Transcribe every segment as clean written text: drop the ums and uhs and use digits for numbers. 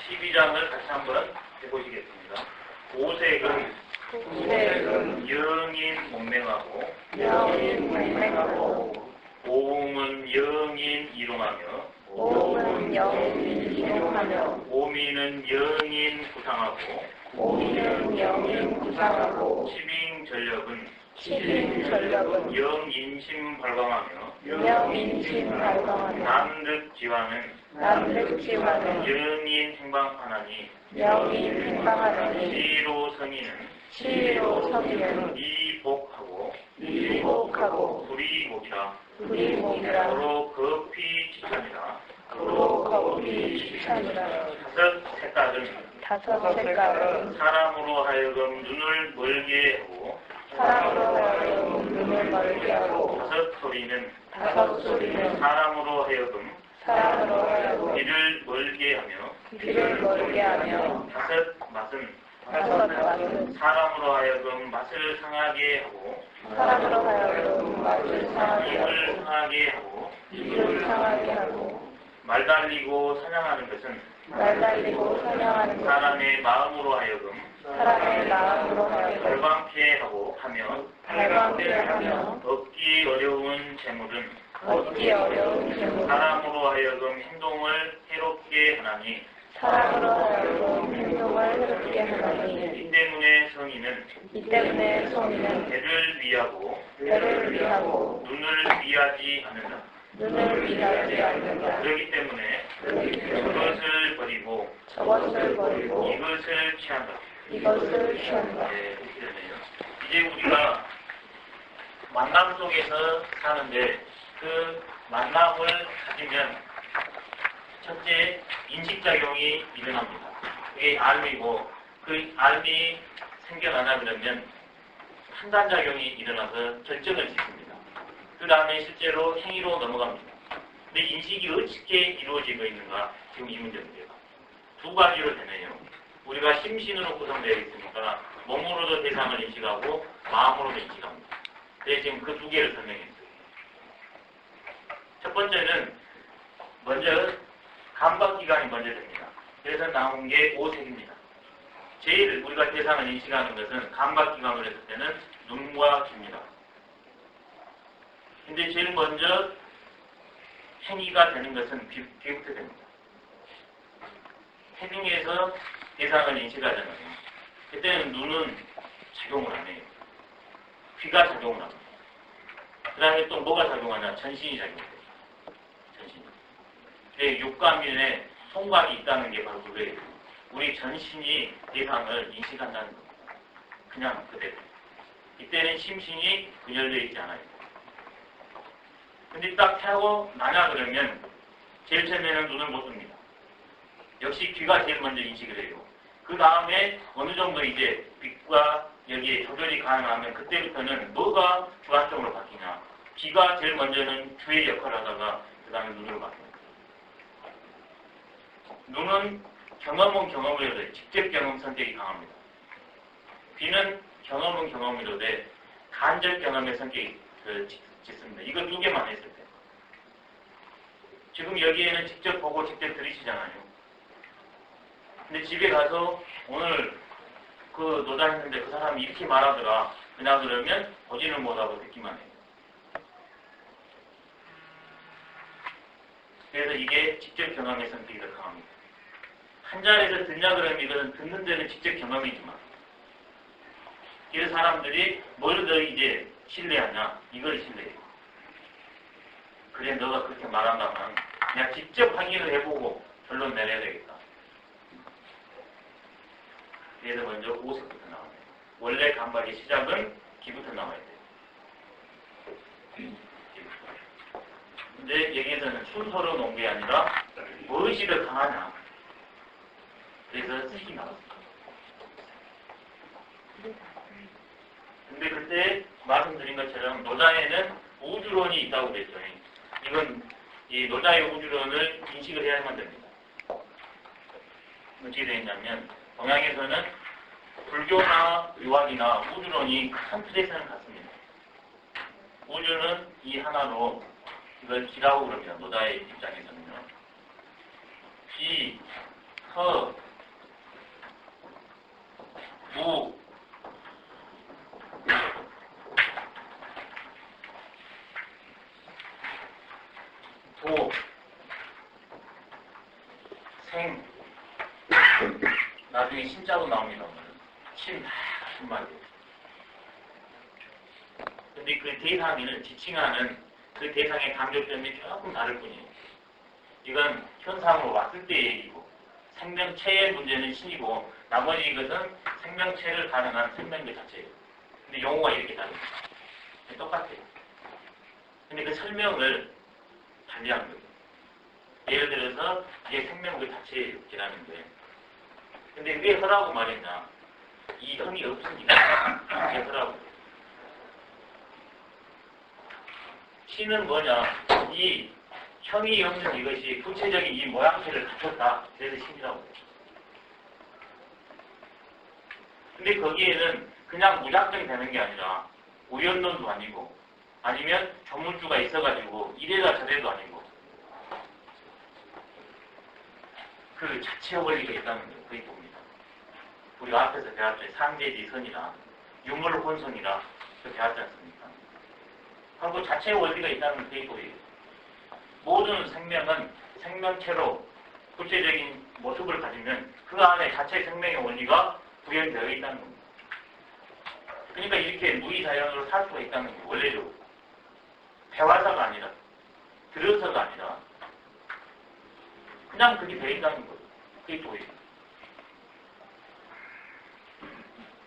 12장을 같이 한번 해보시겠습니다. 오색은 영인 몸맹하고 오음은 영인 이롱하며 오미는 영인 구상하고 치빙전력은 영인심 발광하며 남득지화는 영인 행방하나니 시로성이는 이복하고 불이목이라 서로 급히 지참이라. 다섯 색깔은 사람으로 하여금 눈을 멀게 하고 다섯 소리는 사람으로 하여금 귀를 멀게 하며 다섯 맛은 사람으로 하여금 맛을 상하게 하고 입을 상하게 하고 말달리고 사냥하는 것은 사람의 마음으로 하여금 발광케 하고 하며 얻기 어려운 재물은 사람으로 하여금 행동을 해롭게 하나니 이 때문에 성인은 배를 위하고 눈을 위하지 않는다. 그렇기 때문에 그것을 버리고 이것을 취한다. 네, 이제 우리가 만남 속에서 사는데 그 만남을 가지면 첫째 인식작용이 일어납니다. 그게 알미고 그 알미 생겨나나 그러면 판단작용이 일어나서 결정을 짓습니다. 그 다음에 실제로 행위로 넘어갑니다. 근데 인식이 어떻게 이루어지고 있는가 지금 이 문제입니다. 두 가지로 되네요. 우리가 심신으로 구성되어 있으니까 몸으로도 대상을 인식하고 마음으로도 인식합니다. 그래서 지금 그 두 개를 설명했어요. 첫 번째는 먼저 감각기관이 먼저 됩니다. 그래서 나온 게 오색입니다. 제일 우리가 대상을 인식하는 것은 감각기관으로 했을 때는 눈과 귀입니다. 근데 제일 먼저 행위가 되는 것은 귀부터 됩니다. 행위에서 대상을 인식하잖아요. 그때는 눈은 작용을 안 해요. 귀가 작용을 합니다. 그 다음에 또 뭐가 작용하냐? 전신이 작용해요. 육감인에 송각이 있다는 게 바로 그거예요. 우리 전신이 대상을 인식한다는 겁니다. 그냥 그대로. 이때는 심신이 분열되어 있지 않아요. 근데 딱 하고 나냐 그러면 제일 처음에는 눈을 못 뜹니다. 역시 귀가 제일 먼저 인식을 해요. 그 다음에 어느 정도 이제 빛과 여기에 조절이 가능하면 그때부터는 뭐가 주관적으로 바뀌냐. 귀가 제일 먼저는 주의 역할을 하다가 그 다음에 눈으로 바뀝니다. 눈은 경험은 경험이로되 직접 경험 성격이 강합니다. 귀는 경험은 경험이로되 간접 경험의 성격이 짙습니다. 이거 두 개만 했을 때. 지금 여기에는 직접 보고 직접 들으시잖아요. 근데 집에 가서 오늘 그 노다했는데 그 사람이 이렇게 말하더라. 그냥 그러면 보지는 못하고 듣기만 해요. 그래서 이게 직접 경험의 성격이 더 강합니다. 한 자리에서 듣냐 그러면 이것은 듣는 데는 직접 경험이지만 그래서 사람들이 뭘 더 이제 신뢰하냐? 이걸 신뢰해요. 그래 너가 그렇게 말한다면 그냥 직접 확인을 해보고 결론 내려야 되겠다. 그래서 먼저 오색부터 나와요. 원래 감각의 시작은 귀부터 나와야 돼요. 근데 여기에서는 순서로 놓은 게 아니라 무엇이 더 강하냐. 그래서 색이 나왔습니다. 근데 그때 말씀드린 것처럼 노자에는 우주론이 있다고 그랬죠. 이건 이 노자의 우주론을 인식을 해야만 됩니다. 어떻게 되었냐면 동양에서는 불교나 유학이나 우주론이 큰 틀에서는 같습니다. 우주는 이 하나로 이걸 기라고 그럽니다. 노자의 입장에서는요. 이 터, 무, 도, 생, 나중에 신자로 나옵니다. 신 다 같은 말이에요. 근데 그 대상을 지칭하는 그 대상의 간접점이 조금 다를 뿐이에요. 이건 현상으로 왔을 때의 얘기고, 생명체의 문제는 신이고, 나머지 이것은 생명체를 가능한 생명체 자체예요. 근데 용어가 이렇게 다릅니다. 똑같아요. 근데 그 설명을 달리한 거예요. 예를 들어서 이게 생명체 자체라는데, 근데 왜 허라고 말했냐? 이 형이 없으니까 왜 허라고? 신은 뭐냐? 이 형이 없는 이것이 구체적인 이 모양새를 갖췄다. 그래서 신이라고 해요. 근데 거기에는 그냥 무작정 되는 게 아니라 우연론도 아니고 아니면 조물주가 있어가지고 이래다 저래도 아니고 그 자체의 원리가 있다는 거예요. 그게 봅니다. 우리가 앞에서 배웠죠. 상대지선이라 유물혼선이라 그 배웠지 않습니까? 하고 자체의 원리가 있다는 게 보여요. 모든 생명은 생명체로 구체적인 모습을 가지면 그 안에 자체 생명의 원리가 구현되어 있다는 겁니다. 그러니까 이렇게 무의자연으로 살 수가 있다는 게 원래적으로 배워서가 아니라 들어서가 아니라 그냥 그게 되어 있다는 거예요. 그게 보여요.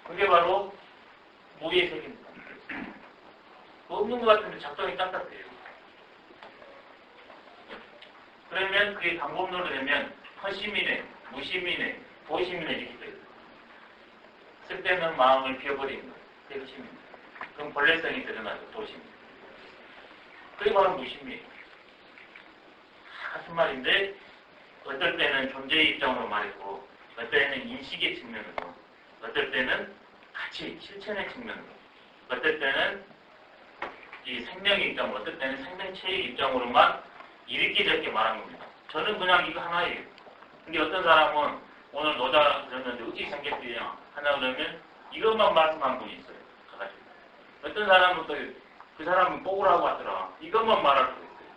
그게 바로 무의 세계입니다. 없는 것 같은데 작동이 딱딱해요. 그러면 그게 방법론으로 되면 허심이네, 무심이네, 도심이네 이렇게 돼요. 쓸데없는 마음을 비워버리는 거예요. 그게 허심입니다. 그럼 본래성이 드러나죠. 도심입니다. 그게 바로 무심이에요. 같은 말인데 어떨 때는 존재의 입장으로 말했고 어떨 때는 인식의 측면으로 어떨 때는 가치, 실천의 측면으로 어떨 때는 이 생명의 입장으로 어떨 때는 생명체의 입장으로만 이렇게 저렇게 말한 겁니다. 저는 그냥 이거 하나예요. 근데 어떤 사람은 오늘 노자 그랬는데 어찌 생겼대요? 하나 그러면 이것만 말씀한 분이 있어요. 가가지고. 어떤 사람은 또 그 사람은 뽑으라고 하더라. 이것만 말할 수도 있어요.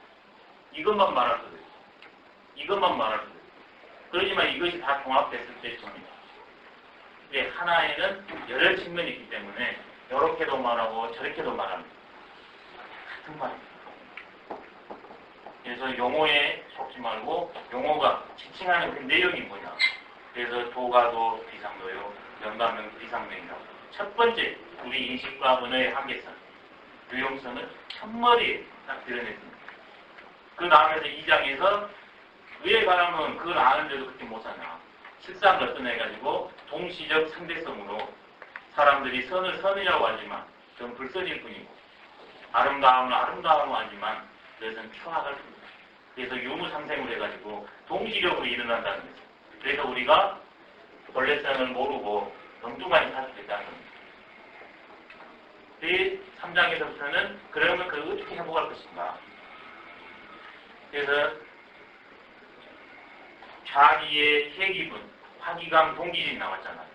이것만 말할 수도 있어요. 이것만 말할 수도 있어요. 그러지만 이것이 다 종합됐을 때 접니다. 근데 하나에는 여러 측면이 있기 때문에 이렇게도 말하고 저렇게도 말합니다. 같은 말입니다. 그래서 용어에 속지 말고 용어가 지칭하는 그 내용이 뭐냐. 그래서 도가도 비상도요, 명가명 비상명이라고. 첫 번째 우리 인식과 언어의 한계성, 유용성을 첫머리에 딱 드러냈습니다. 그 다음에서 2장에서 왜 가라면 그걸 아는데도 그렇게 못 사냐. 실상을 어떠해가지고 동시적 상대성으로 사람들이 선을 선이라고 하지만 그건 불선일 뿐이고 아름다움은 아름다움은 하지만 그것은 추악할 뿐입니다. 그래서 유무상생으로 해가지고 동시적으로 일어난다는 거죠. 그래서 우리가 본래성을 모르고 엉뚱하게 살 수 있다는 겁니다. 그 3장에서부터는 그러면 그걸 어떻게 회복할 것인가. 그래서 자기의 해기분, 화기감, 동기진이 나왔잖아요.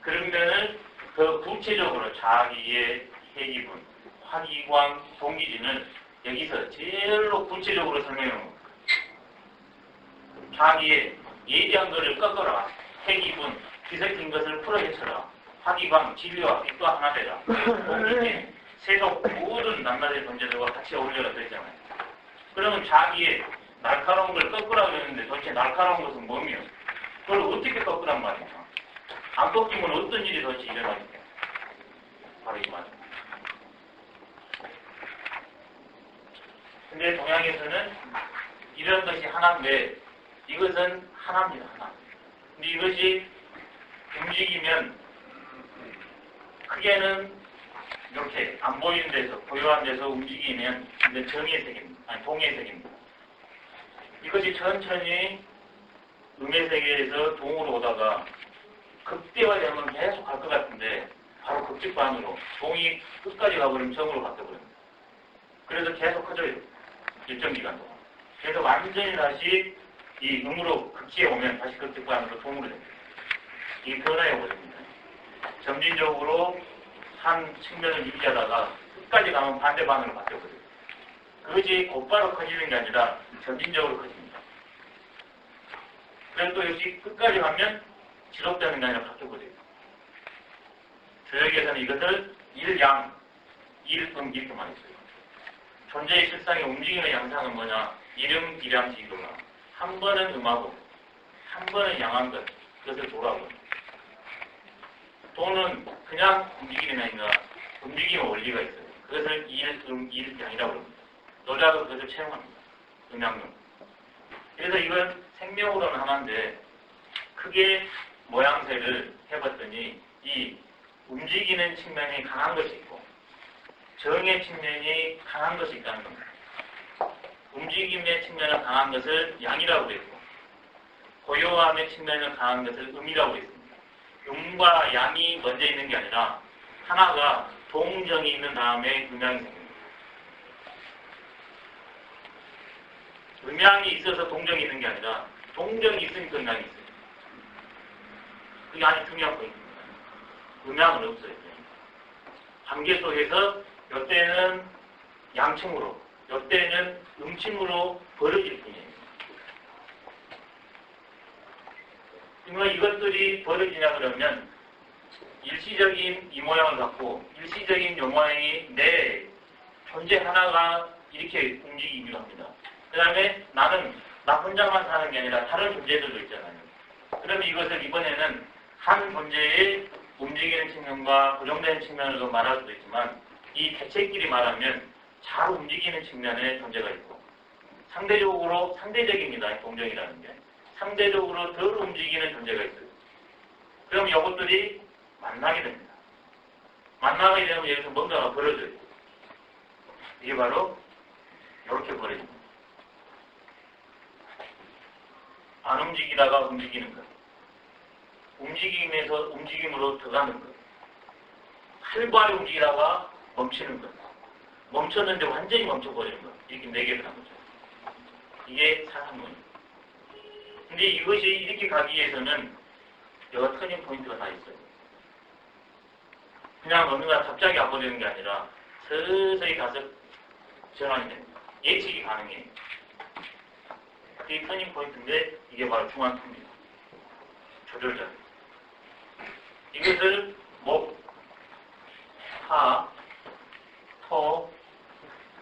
그런 면을 더 구체적으로 자기의 해기분, 화기광, 동기진을 여기서 제일로 구체적으로 설명해 놓은 겁니다. 자기의 예리한 것을 꺾어라. 해기분, 뒤섞인 것을 풀어헤쳐라. 화기광, 진리와 빛도 하나 되라. 동기진, 세속 모든 남나라의 존재들과 같이 어울려라 그랬잖아요. 그러면 자기의 날카로운 걸 꺾으라고 그랬는데 도대체 날카로운 것은 뭐며? 그걸 어떻게 꺾으란 말이냐? 안 꺾이면 어떤 일이 도대체 일어나니까? 바로 이 말입니다. 근데 동양에서는 이런 것이 하나인데 이것은 하나입니다. 하나. 근데 이것이 움직이면 크게는 이렇게 안 보이는 데서 고요한 데서 움직이면 이제 정의 세계입니다. 아니 동의 세계입니다. 이것이 천천히 음의 세계에서 동으로 오다가 극대화되면 계속 갈 것 같은데 바로 극직반으로 동이 끝까지 가버리면 정으로 바뀌어버립니다. 그래서 계속 커져요. 일정 기간 동안. 그래서 완전히 다시 이 음으로 극지에 오면 다시 극적반으로 동으로 됩니다. 이게 변화의 원리입니다. 점진적으로 한 측면을 유지하다가 끝까지 가면 반대 방향으로 바뀌어버려요. 그것이 곧바로 커지는 게 아니라 점진적으로 커집니다. 그래서 또 역시 끝까지 가면 지속되는 게 아니라 바뀌어버려요. 조역에서는 이것을 일양, 일음 이렇게 말했어요. 존재의 실상의 움직임의 양상은 뭐냐? 이름, 기량, 지도가 한 번은 음하고 한 번은 양한 것, 그것을 도라고. 도는 그냥 움직임이 아니라 움직임의 원리가 있어요. 그것을 일, 일, 양이라고 합니다. 노자도 그것을 채용합니다. 음양론. 그래서 이건 생명으로는 하나인데 크게 모양새를 해봤더니 이 움직이는 측면이 강한 것이 있고 정의 측면이 강한 것이 있다는 겁니다. 움직임의 측면을 강한 것을 양이라고 했고 고요함의 측면을 강한 것을 음이라고 했습니다. 음과 양이 먼저 있는 게 아니라 하나가 동정이 있는 다음에 음양이 생깁니다. 음양이 있어서 동정이 있는 게 아니라 동정이 있으니까 음양이 있어요. 그게 아주 중요한 포인트입니다. 음양은 없어요. 관계 속에서 이때는 양층으로, 이때는 음층으로 벌어질 뿐이에요. 그러니까 이것들이 벌어지냐 그러면 일시적인 이 모양을 갖고 일시적인 요 모양이 내 존재 하나가 이렇게 움직이기도 합니다. 그 다음에 나는 나 혼자만 사는 게 아니라 다른 존재들도 있잖아요. 그러면 이것을 이번에는 한 존재의 움직이는 측면과 고정되는 측면으로 말할 수도 있지만 이 개체끼리 말하면 잘 움직이는 측면의 존재가 있고 상대적으로 상대적입니다. 동정이라는 게 상대적으로 덜 움직이는 존재가 있어요. 그럼 이것들이 만나게 됩니다. 만나게 되면 여기서 뭔가가 벌어져요. 이게 바로 이렇게 벌어집니다. 안 움직이다가 움직이는 것. 움직임에서 움직임으로 들어가는 것. 활발히 움직이다가 멈추는 것. 멈췄는데 완전히 멈춰버리는 것. 이렇게 네 개를 한 거죠. 이게 사상론입니다. 근데 이것이 이렇게 가기 위해서는 여러 터닝 포인트가 다 있어요. 그냥 어느 날 갑자기 와버리는 게 아니라 서서히 가서 전환이 됩니다. 예측이 가능해요. 그게 터닝 포인트인데 이게 바로 중앙투입니다. 조절자. 이것을 목, 하, 토,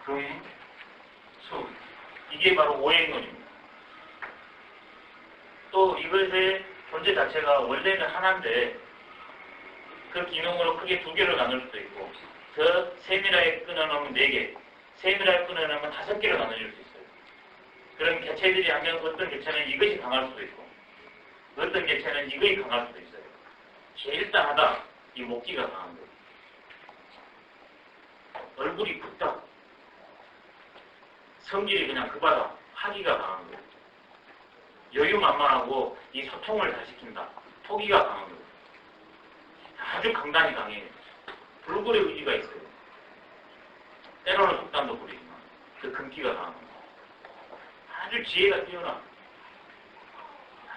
금, 수. 이게 바로 오행론입니다. 또 이것의 존재 자체가 원래는 하나인데 그 기능으로 크게 두 개로 나눌 수도 있고 저 세밀하게 끊어놓으면 4개, 세밀하게 끊어놓으면 5개로 나눠질 수 있어요. 그런 개체들이 하면 어떤 개체는 이것이 강할 수도 있고 어떤 개체는 이것이 강할 수도 있어요. 제일 단하다 이 목기가 강한 거예요. 얼굴이 붓다. 성질이 그냥 급하다. 하기가 강한 거예요. 여유만만하고 이 소통을 다 시킨다. 토기가 강한 거예요. 아주 강단이 강해요. 불굴의 의지가 있어요. 때로는 독단도 부리지만 그 금기가 강한 거예요. 아주 지혜가 뛰어나.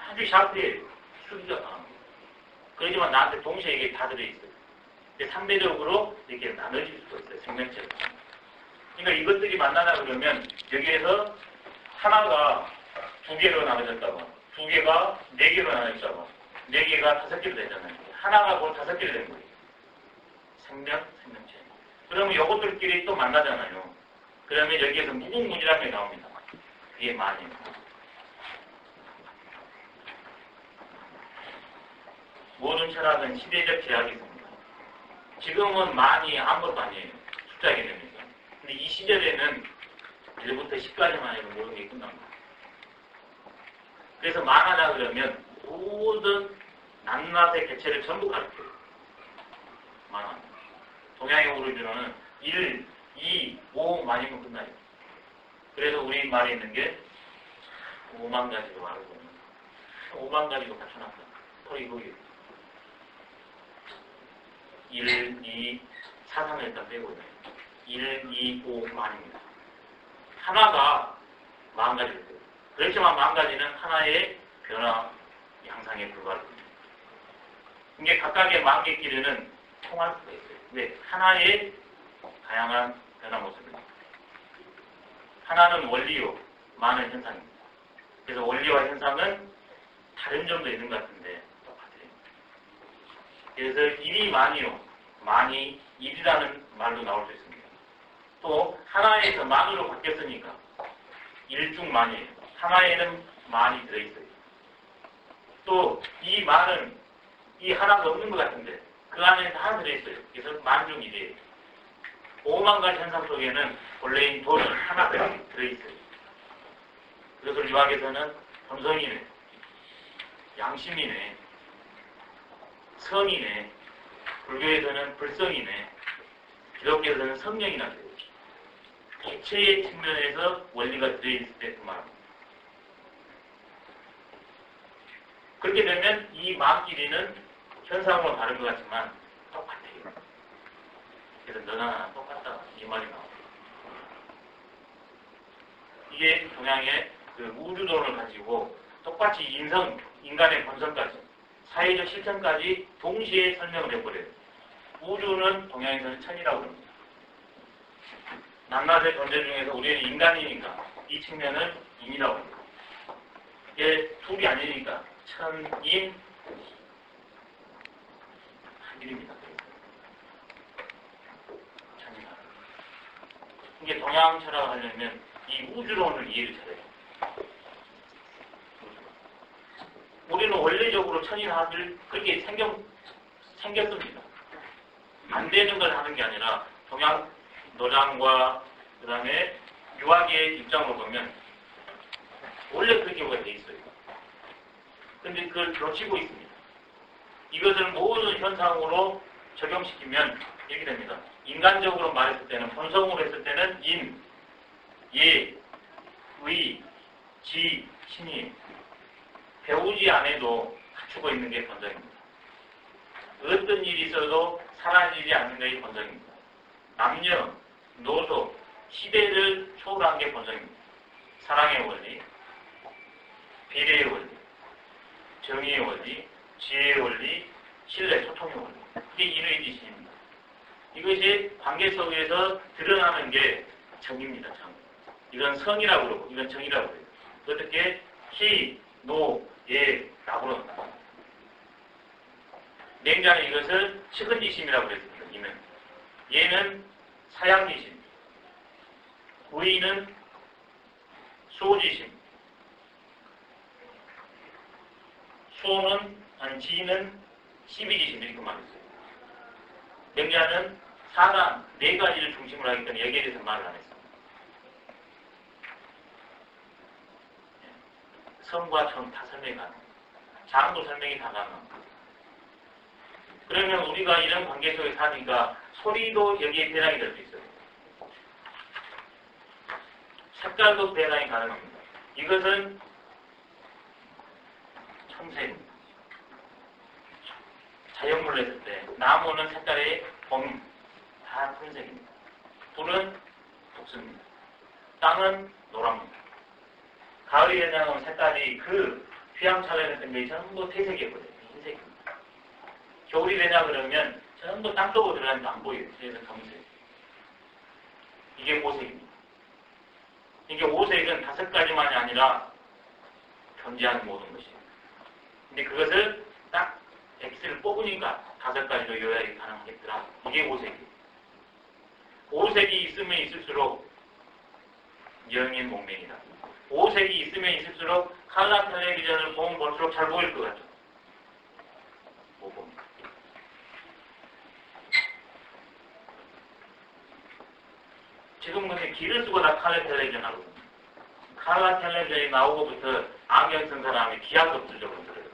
아주 샤프해. 수기가 강한 거예요. 그러지만 나한테 동시에 이게 다 들어있어요. 근데 상대적으로 이렇게 나눠질 수도 있어요. 생명체로. 그러니까 이것들이 만나다 그러면 여기에서 하나가 2개로 나눠졌다가 2개가 4개로 나눠졌다가 4개가 5개로 되잖아요. 하나가 곧 5개로 되는 거예요. 생명체. 그러면 이것들끼리 또 만나잖아요. 그러면 여기에서 무궁무진하게 나옵니다. 그게 만입니다. 모든 철학은 시대적 제약이 있습니다. 지금은 만이 아무것도 아니에요. 숫자 개념이죠. 근데 이 시절에는 1부터 10까지만 해도 모든 게 끝납니다. 그래서 만하다 그러면 모든 낱낱의 개체를 전부 가르쳐요. 만화. 동양의 오리지널은 1, 2, 5 만이면 끝나요. 그래서 우리 말에 있는 게 5만 가지로 말을 보면 5만 가지로 갖춰놨다. 거의 거기 1, 2, 사상을 일단 빼고 1, 2, 5 만입니다. 하나가 10,000가지로 돼요. 그렇지만 망가지는 하나의 변화 양상에 불과합니다. 이게 각각의 만객끼리는 통할 수가 있어요. 근데 하나의 다양한 변화 모습입니다. 하나는 원리요, 많은 현상입니다. 그래서 원리와 현상은 다른 점도 있는 것 같은데 똑같아요. 그래서 일이 많이요, 많이 일이라는 말도 나올 수 있습니다. 또 하나에서 만으로 바뀌었으니까 일중 만이에요. 하나에는 만이 들어있어요. 또 이 만은 이 하나가 없는 것 같은데 그 안에는 하나 들어있어요. 그래서 만중 일이에요. 5만 가지 현상 속에는 본래인 도는 하나가 들어있어요. 그것을 유학에서는 본성이네, 양심이네, 성이네, 불교에서는 불성이네, 기독교에서는 성령이나 돼요. 개체의 측면에서 원리가 들어있을 때 그 말입니다. 그렇게 되면 이 마음끼리는 현상으로 다른 것 같지만 똑같아요. 그래서 너나 나나 똑같다 이 말이 나옵니다. 이게 동양의 그 우주론을 가지고 똑같이 인간의 본성까지, 사회적 실천까지 동시에 설명을 해버려요. 우주는 동양에서는 천이라고 합니다. 남낮의 존재 중에서 우리는 인간이니까 이 측면을 인이라고 합니다. 이게 둘이 아니니까 천인 한일입니다. 천인 한. 이게 동양 철학을 하려면 이 우주론을 이해를 잘해요. 우리는 원래적으로 천인합을 그렇게 생겼습니다. 안 되는 걸 하는 게 아니라 동양 노장과 그 다음에 유학의 입장으로 보면 원래 그렇게 돼 있어요. 근데 그걸 놓치고 있습니다. 이것을 모든 현상으로 적용시키면 이렇게 됩니다. 인간적으로 말했을 때는, 본성으로 했을 때는 인, 예, 의, 지, 신이 배우지 않아도 갖추고 있는 게 본성입니다. 어떤 일이 있어도 사라지지 않는 게 본성입니다. 남녀, 노소, 시대를 초월한 게 본성입니다. 사랑의 원리, 비례의 원리, 정의의 원리, 지혜의 원리, 신뢰, 소통의 원리. 이게 인의 지식입니다. 이것이 관계 속에서 드러나는 게 정입니다. 정. 이건 성이라고 그러고 이건 정이라고 그래요. 어떻게 희, 노, 예, 라고 그럽니다. 맹자는 이것을 측은지심이라고 그랬습니다. 이는. 얘는 사양지심, 의는 수호지심, 수호는 지는 시비지심 이렇게 말했어요. 맹자는 사단 네 가지를 중심으로 하기 때문에 여기에 대해서 말을 안 했습니다. 성과 정 다 설명이 가능합니다. 장도 설명이 다 가능합니다. 그러면 우리가 이런 관계 속에 사니까 소리도 여기에 배당이 될 수 있어요. 색깔도 배당이 가능합니다. 이것은 청색입니다. 자연물로 했을 때 나무는 색깔이 검, 다 흰색입니다. 불은 북습니다. 땅은 노랍니다. 가을이 되면 색깔이 그 휘황찬란했던 게 전부 퇴색이거든요. 흰색입니다. 겨울이 되냐 그러면 전부 땅 속으로 들어가니까 안 보여요. 그래서 검은색. 이게 오색입니다. 이게 오색은 5가지만이 아니라 존재하는 모든 것이에요. 근데 그것을 딱 X를 뽑으니까 5가지로 요약이 가능하겠더라. 이게 오색이에요. 오색이 있으면 있을수록 영인 목명이다. 오색이 있으면 있을수록 칼라 텔레비전을 보면 볼수록 잘 보일 것 같죠? 못 봅니다. 지금 근데 길을 쓰고 다 칼라 텔레비전 하거든요. 칼라 텔레비전이 나오고부터 안경 쓴 사람이 기하급 들적으로 들어요.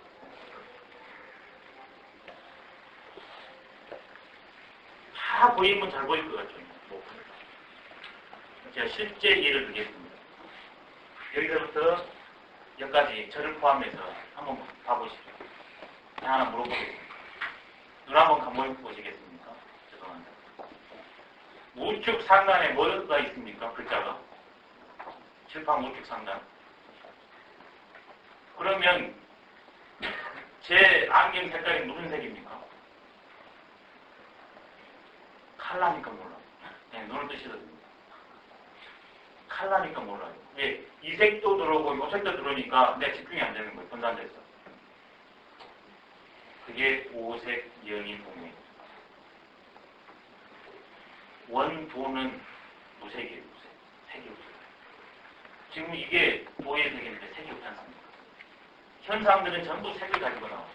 다 보이면 잘 보일 것 같죠? 못 봅니다. 제가 실제 예를 들겠습니다. 여기서부터 여기까지 저를 포함해서 한번 봐보시죠. 하나 물어보겠습니다. 눈 한번 감아보시겠습니까? 죄송합니다. 우측 상단에 뭐가 있습니까? 글자가. 칠판 우측 상단. 그러면 제 안경 색깔이 무슨 색입니까? 칼라니까 몰라요. 네, 눈을 뜨셔도 됩니다. 칼라니까 몰라요. 예, 이 색도 들어오고 이 색도 들어오니까 내 집중이 안 되는 거예요. 분산돼서. 그게 오색 연이 공유입니다. 원도는 무색이에요. 무색. 색이 없어요. 지금 이게 도의 색인데 색이 없지 않습니까? 현상들은 전부 색을 가지고 나와요.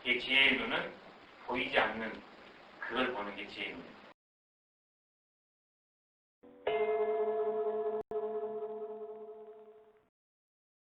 이 지혜의 눈은 보이지 않는 그걸 보는 게 지혜의 눈이에요.